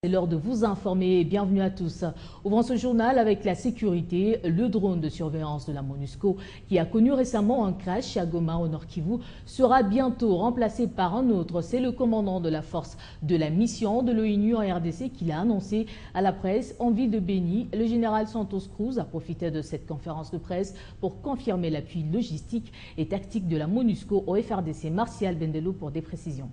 C'est l'heure de vous informer. Bienvenue à tous. Ouvrons ce journal avec la sécurité. Le drone de surveillance de la MONUSCO, qui a connu récemment un crash à Goma au Nord Kivu, sera bientôt remplacé par un autre. C'est le commandant de la force de la mission de l'ONU en RDC qui l'a annoncé à la presse en ville de Beni. Le général Santos Cruz a profité de cette conférence de presse pour confirmer l'appui logistique et tactique de la MONUSCO au FRDC. Martial Bendelo pour des précisions.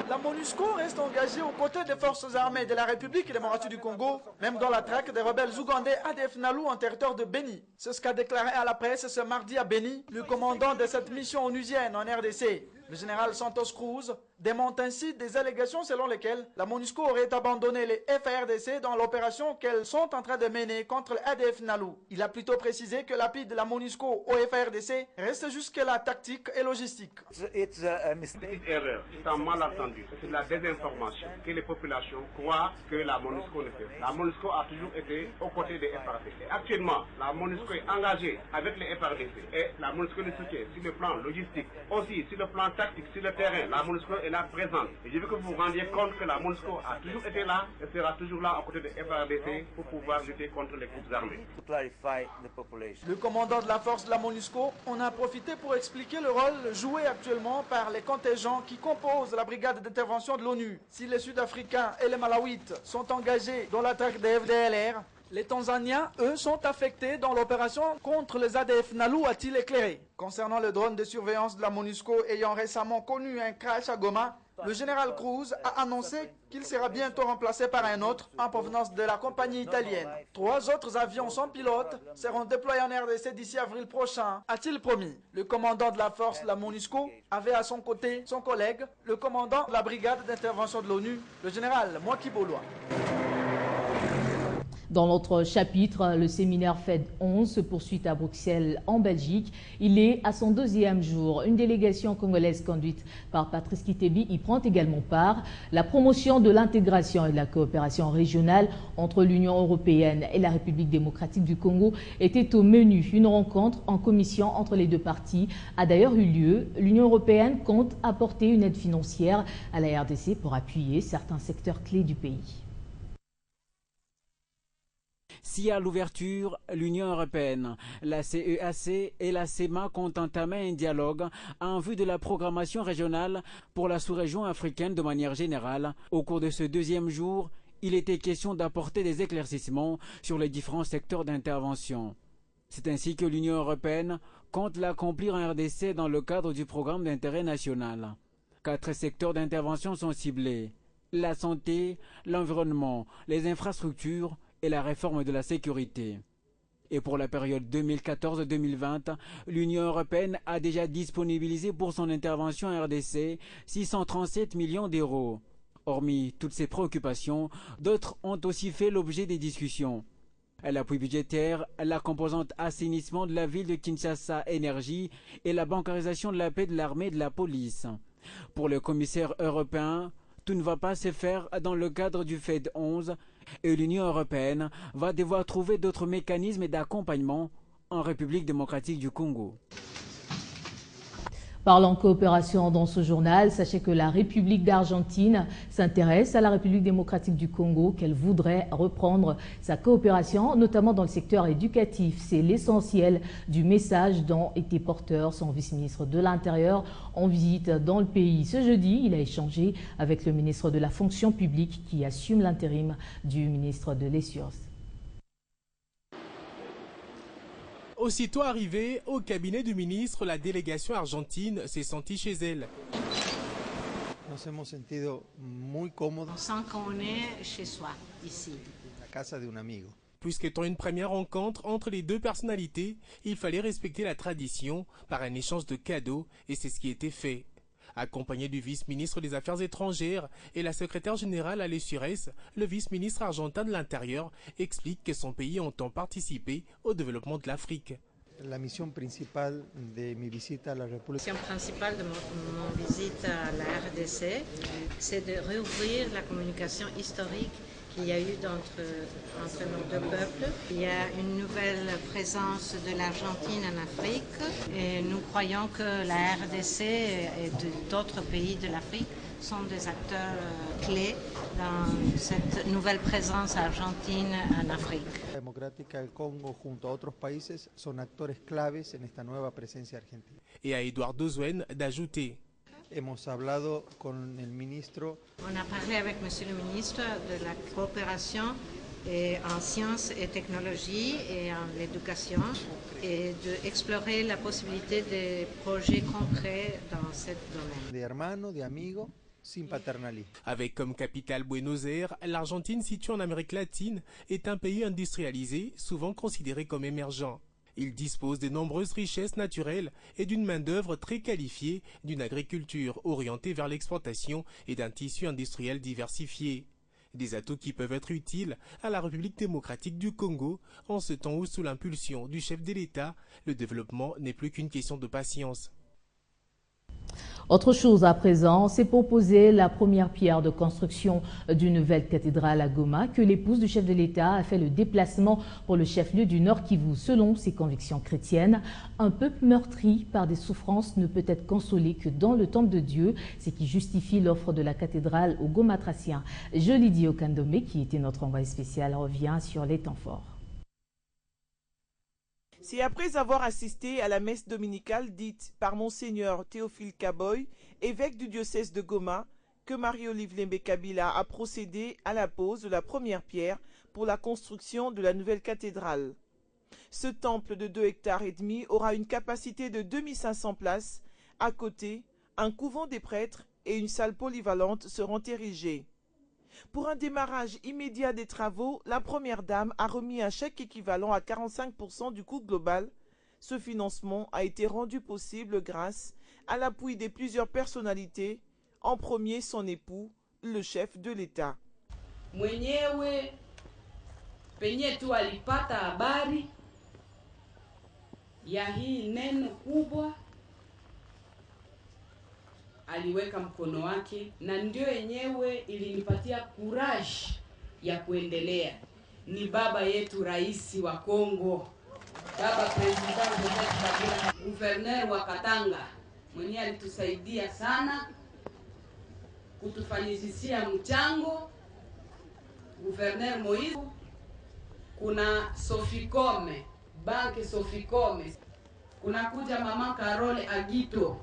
La MONUSCO reste engagée aux côtés des forces armées de la République démocratique du Congo, même dans la traque des rebelles ougandais ADF Nalu en territoire de Beni. C'est ce qu'a déclaré à la presse ce mardi à Beni le commandant de cette mission onusienne en RDC. Le général Santos Cruz démonte ainsi des allégations selon lesquelles la MONUSCO aurait abandonné les FARDC dans l'opération qu'elles sont en train de mener contre l'ADF Nalu. Il a plutôt précisé que l'appui de la MONUSCO au FARDC reste jusque-là tactique et logistique. C'est une erreur, c'est un malentendu, c'est la désinformation que les populations croient que la MONUSCO ne fait. La MONUSCO a toujours été aux côtés des FARDC. Actuellement, la MONUSCO est engagée avec les FARDC et la MONUSCO le soutient sur le plan logistique, aussi sur le plan tactique, sur le terrain. La MONUSCO est là présente. Et je veux que vous vous rendiez compte que la MONUSCO a toujours été là et sera toujours là à côté des FARDC pour pouvoir lutter contre les groupes armés. Le commandant de la force de la MONUSCO en a profité pour expliquer le rôle joué actuellement par les contingents qui composent la brigade d'intervention de l'ONU. Si les Sud-Africains et les Malawites sont engagés dans l'attaque des FDLR, les Tanzaniens, eux, sont affectés dans l'opération contre les ADF Nalu, a-t-il éclairé. Concernant le drone de surveillance de la MONUSCO ayant récemment connu un crash à Goma, le général Cruz a annoncé qu'il sera bientôt remplacé par un autre en provenance de la compagnie italienne. 3 autres avions sans pilote seront déployés en RDC d'ici avril prochain, a-t-il promis. Le commandant de la force de la MONUSCO avait à son côté son collègue, le commandant de la brigade d'intervention de l'ONU, le général Mwaki Bolwa. Dans notre chapitre, le séminaire FED 11 se poursuit à Bruxelles, en Belgique. Il est à son 2e jour. Une délégation congolaise conduite par Patrice Kitebi y prend également part. La promotion de l'intégration et de la coopération régionale entre l'Union européenne et la République démocratique du Congo était au menu. Une rencontre en commission entre les deux parties a d'ailleurs eu lieu. L'Union européenne compte apporter une aide financière à la RDC pour appuyer certains secteurs clés du pays. Si à l'ouverture, l'Union européenne, la CEAC et la CEMA comptent entamer un dialogue en vue de la programmation régionale pour la sous-région africaine de manière générale. Au cours de ce 2e jour, il était question d'apporter des éclaircissements sur les différents secteurs d'intervention. C'est ainsi que l'Union européenne compte l'accomplir en RDC dans le cadre du programme d'intérêt national. 4 secteurs d'intervention sont ciblés: la santé, l'environnement, les infrastructures et la réforme de la sécurité. Et pour la période 2014-2020, l'Union européenne a déjà disponibilisé pour son intervention en RDC 637 millions d'euros. Hormis toutes ces préoccupations, d'autres ont aussi fait l'objet des discussions. L'appui budgétaire, la composante assainissement de la ville de Kinshasa Énergie et la bancarisation de la paix de l'armée et de la police. Pour le commissaire européen, tout ne va pas se faire dans le cadre du FED 11 et l'Union européenne va devoir trouver d'autres mécanismes d'accompagnement en République démocratique du Congo. Parlant coopération dans ce journal, sachez que la République d'Argentine s'intéresse à la République démocratique du Congo, qu'elle voudrait reprendre sa coopération, notamment dans le secteur éducatif. C'est l'essentiel du message dont était porteur son vice-ministre de l'Intérieur en visite dans le pays. Ce jeudi, il a échangé avec le ministre de la Fonction publique qui assume l'intérim du ministre de l'Essurce. Aussitôt arrivée au cabinet du ministre, la délégation argentine s'est sentie chez elle. Nos hemos sentido muy cómodos. On sent qu'on est chez soi, ici. La casa de un amigo. Puisqu'étant une première rencontre entre les deux personnalités, il fallait respecter la tradition par un échange de cadeaux et c'est ce qui était fait. Accompagné du vice-ministre des Affaires étrangères et la secrétaire générale à l'Essurès, le vice-ministre argentin de l'Intérieur explique que son pays entend participer au développement de l'Afrique. La mission principale de mi visita a la République. La mission principale de mon visite à la RDC, c'est de réouvrir la communication historique qu'il y a eu entre nos deux peuples. Il y a une nouvelle présence de l'Argentine en Afrique et nous croyons que la RDC et d'autres pays de l'Afrique sont des acteurs clés dans cette nouvelle présence argentine en Afrique. La Democrática del Congo, junto a otros países, son actores claves en esta nueva presencia argentina. Et à Eduardo Zuen d'ajouter. Hemos hablado con el ministro. On a parlé avec monsieur le ministre de la coopération en sciences et technologies et en l'éducation et d'explorer la possibilité de projets concrets dans ce domaine. De hermano, de amigo, sin paternalisme. Avec comme capitale Buenos Aires, l'Argentine située en Amérique latine est un pays industrialisé, souvent considéré comme émergent. Il dispose de nombreuses richesses naturelles et d'une main-d'œuvre très qualifiée, d'une agriculture orientée vers l'exportation et d'un tissu industriel diversifié. Des atouts qui peuvent être utiles à la République démocratique du Congo en ce temps où, sous l'impulsion du chef de l'État, le développement n'est plus qu'une question de patience. Autre chose à présent, c'est pour poser la première pierre de construction d'une nouvelle cathédrale à Goma que l'épouse du chef de l'État a fait le déplacement pour le chef-lieu du Nord Kivu. Selon ses convictions chrétiennes, un peuple meurtri par des souffrances ne peut être consolé que dans le temple de Dieu, ce qui justifie l'offre de la cathédrale aux Gomatraciens. Jolidi Okandome, qui était notre envoyé spécial, revient sur les temps forts. C'est après avoir assisté à la messe dominicale dite par Monseigneur Théophile Kaboy, évêque du diocèse de Goma, que Marie-Olive Lembe Kabila a procédé à la pose de la première pierre pour la construction de la nouvelle cathédrale. Ce temple de 2,5 hectares aura une capacité de 2500 places. À côté, un couvent des prêtres et une salle polyvalente seront érigés. Pour un démarrage immédiat des travaux, la Première Dame a remis un chèque équivalent à 45% du coût global. Ce financement a été rendu possible grâce à l'appui de plusieurs personnalités, en premier son époux, le chef de l'État. Mwenyewe penye tu alipata habari ya hii neno kubwa aliweka mkono wake na ndio yenyewe ilinipatia courage ya kuendelea. Ni baba yetu rais wa Kongo, baba president Joseph Kabila, gouverneur wa Katanga, mwenye alitusaidia sana kutufanyizisia mchango. Gouverneur Moïse, kuna Sofikome, banki Sofikome, kuna kuja mama Carole Agito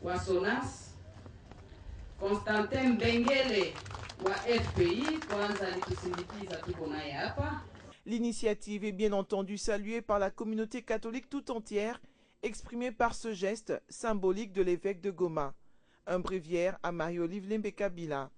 wa Sonas, Constantin Bengele wa FPI, kwanza alitusindikiza tuko naye hapa. L'initiative est bien entendu saluée par la communauté catholique tout entière, exprimée par ce geste symbolique de l'évêque de Goma, un bréviaire à Marie-Olive Lembe Kabila.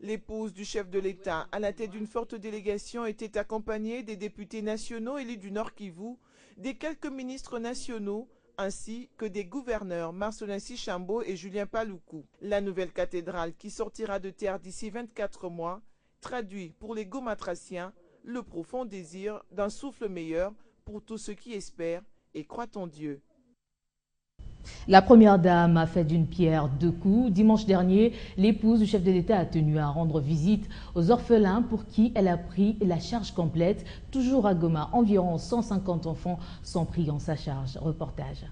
L'épouse du chef de l'État, à la tête d'une forte délégation, était accompagnée des députés nationaux élus du Nord Kivu, des quelques ministres nationaux, ainsi que des gouverneurs Marcelin Sichambo et Julien Paluku. La nouvelle cathédrale, qui sortira de terre d'ici 24 mois, traduit pour les Gomatraciens le profond désir d'un souffle meilleur pour tous ceux qui espèrent et croient en Dieu. La Première Dame a fait d'une pierre deux coups. Dimanche dernier, l'épouse du chef de l'État a tenu à rendre visite aux orphelins pour qui elle a pris la charge complète. Toujours à Goma, environ 150 enfants sont pris en sa charge. Reportage.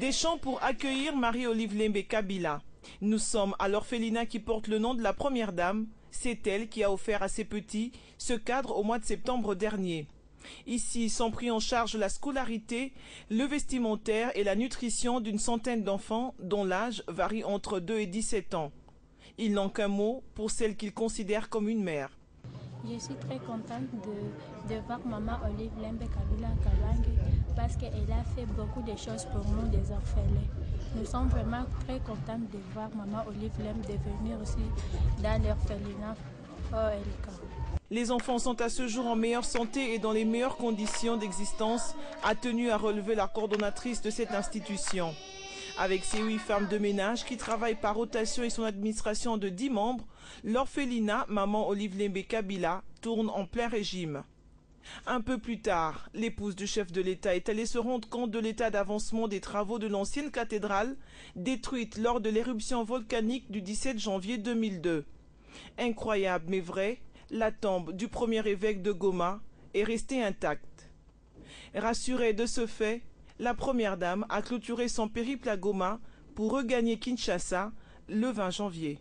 Des chants pour accueillir Marie-Olive Lembe Kabila. Nous sommes à l'orphelinat qui porte le nom de la Première Dame. C'est elle qui a offert à ses petits ce cadre au mois de septembre dernier. Ici sont pris en charge la scolarité, le vestimentaire et la nutrition d'une centaine d'enfants dont l'âge varie entre 2 et 17 ans. Il n'ont qu'un mot pour celle qu'ils considèrent comme une mère. Je suis très contente de voir maman Olive Lembe Kabila Kalangue parce qu'elle a fait beaucoup de choses pour nous, des orphelins. Nous sommes vraiment très contents de voir maman Olive Lembe devenir aussi dans l'orphelinat OLK. Les enfants sont à ce jour en meilleure santé et dans les meilleures conditions d'existence, a tenu à relever la coordonnatrice de cette institution. Avec ses 8 femmes de ménage qui travaillent par rotation et son administration de 10 membres, l'orphelinat Maman Olive Lembe Kabila tourne en plein régime. Un peu plus tard, l'épouse du chef de l'État est allée se rendre compte de l'état d'avancement des travaux de l'ancienne cathédrale, détruite lors de l'éruption volcanique du 17 janvier 2002. Incroyable mais vrai, la tombe du premier évêque de Goma est restée intacte. Rassurée de ce fait, la première dame a clôturé son périple à Goma pour regagner Kinshasa le 20 janvier.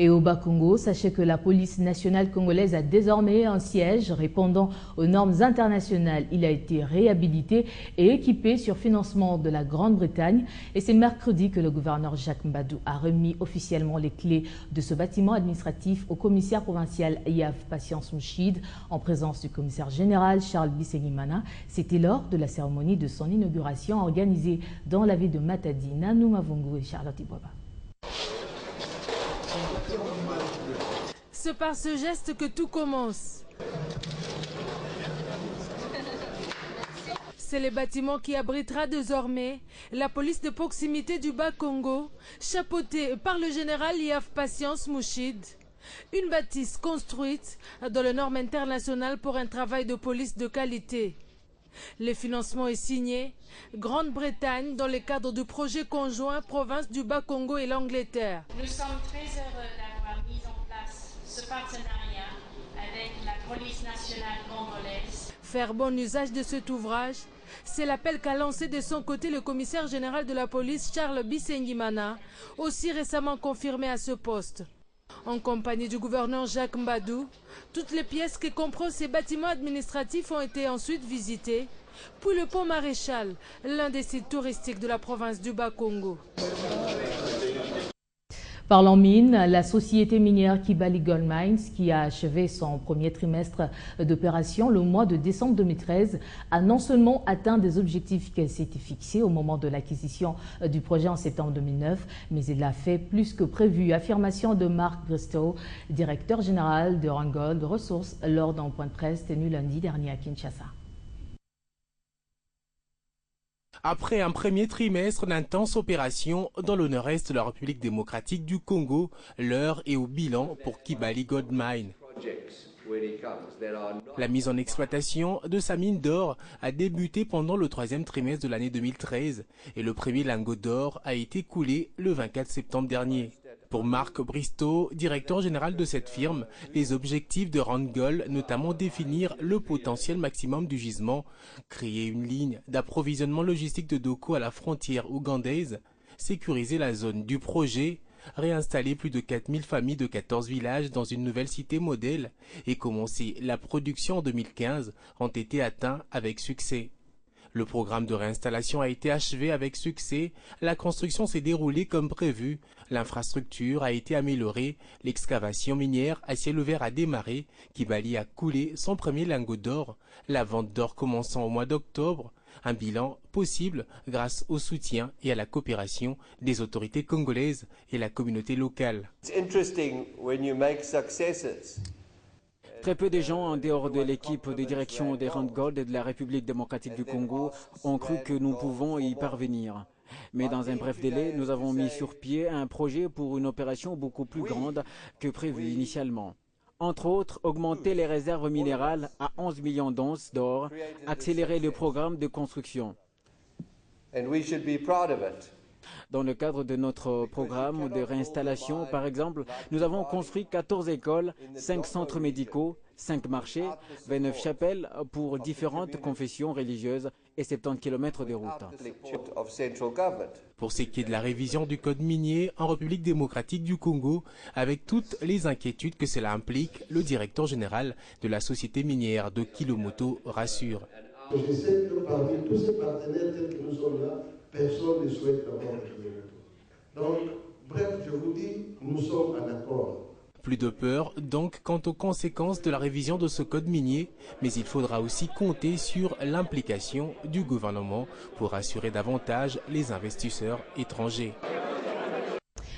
Et au Bas-Congo, sachez que la police nationale congolaise a désormais un siège répondant aux normes internationales. Il a été réhabilité et équipé sur financement de la Grande-Bretagne. Et c'est mercredi que le gouverneur Jacques Mbadou a remis officiellement les clés de ce bâtiment administratif au commissaire provincial Yav Patience Mouchid en présence du commissaire général Charles Bisengimana. C'était lors de la cérémonie de son inauguration organisée dans la ville de Matadi. Nanou Mavungu et Charlotte Ibwaba. C'est par ce geste que tout commence. C'est le bâtiment qui abritera désormais la police de proximité du Bas-Congo, chapeautée par le général Yav Patience Mouchid. Une bâtisse construite dans les normes internationales pour un travail de police de qualité. Le financement est signé Grande-Bretagne dans le cadre du projet conjoint province du Bas-Congo et l'Angleterre. Nous sommes très heureux d'avoir mis en place ce partenariat avec la police nationale congolaise. Faire bon usage de cet ouvrage, c'est l'appel qu'a lancé de son côté le commissaire général de la police Charles Bisengimana, aussi récemment confirmé à ce poste. En compagnie du gouverneur Jacques Mbadou, toutes les pièces qui composent ces bâtiments administratifs ont été ensuite visitées, puis le pont Maréchal, l'un des sites touristiques de la province du Bas-Congo. Parlant mine, la société minière Kibali Gold Mines, qui a achevé son premier trimestre d'opération le mois de décembre 2013, a non seulement atteint des objectifs qu'elle s'était fixés au moment de l'acquisition du projet en septembre 2009, mais elle l'a fait plus que prévu. Affirmation de Marc Bristow, directeur général de Randgold Ressources, lors d'un point de presse tenu lundi dernier à Kinshasa. Après un premier trimestre d'intenses opérations dans le nord-est de la République démocratique du Congo, l'heure est au bilan pour Kibali Gold Mine. La mise en exploitation de sa mine d'or a débuté pendant le troisième trimestre de l'année 2013 et le premier lingot d'or a été coulé le 24 septembre dernier. Pour Marc Bristow, directeur général de cette firme, les objectifs de Randgold, notamment définir le potentiel maximum du gisement, créer une ligne d'approvisionnement logistique de Doko à la frontière ougandaise, sécuriser la zone du projet, réinstaller plus de 4000 familles de 14 villages dans une nouvelle cité modèle et commencer la production en 2015 ont été atteints avec succès. Le programme de réinstallation a été achevé avec succès, la construction s'est déroulée comme prévu, l'infrastructure a été améliorée, l'excavation minière à ciel ouvert a démarré, Kibali a coulé son premier lingot d'or, la vente d'or commençant au mois d'octobre, un bilan possible grâce au soutien et à la coopération des autorités congolaises et la communauté locale. Très peu de gens en dehors de l'équipe de direction des Randgold et de la République démocratique du Congo ont cru que nous pouvons y parvenir. Mais dans un bref délai, nous avons mis sur pied un projet pour une opération beaucoup plus grande que prévu initialement. Entre autres, augmenter les réserves minérales à 11 millions d'onces d'or, accélérer le programme de construction. Dans le cadre de notre programme de réinstallation, par exemple, nous avons construit 14 écoles, 5 centres médicaux, 5 marchés, 29 chapelles pour différentes confessions religieuses et 70 km de route. Pour ce qui est de la révision du code minier en République démocratique du Congo, avec toutes les inquiétudes que cela implique, le directeur général de la société minière de Kilomoto rassure. Je sais que parmi tous ces partenaires tels que nous sommes là, personne ne souhaite avoir le Kilomoto. Donc, bref, je vous dis, nous sommes en accord. Plus de peur, donc, quant aux conséquences de la révision de ce code minier, mais il faudra aussi compter sur l'implication du gouvernement pour assurer davantage les investisseurs étrangers.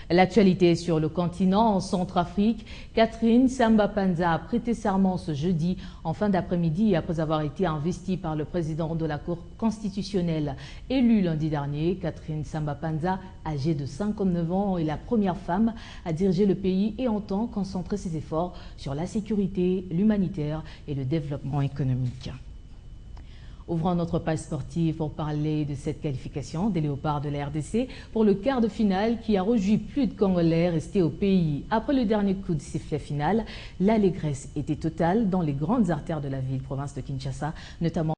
L'actualité sur le continent, en Centrafrique, Catherine Samba-Panza a prêté serment ce jeudi en fin d'après-midi après avoir été investie par le président de la Cour constitutionnelle. Élue lundi dernier, Catherine Samba-Panza, âgée de 59 ans, est la première femme à diriger le pays et entend concentrer ses efforts sur la sécurité, l'humanitaire et le développement économique. Ouvrons notre page sportive pour parler de cette qualification des Léopards de la RDC pour le quart de finale qui a réjoui plus de Congolais restés au pays. Après le dernier coup de sifflet final, l'allégresse était totale dans les grandes artères de la ville, province de Kinshasa, notamment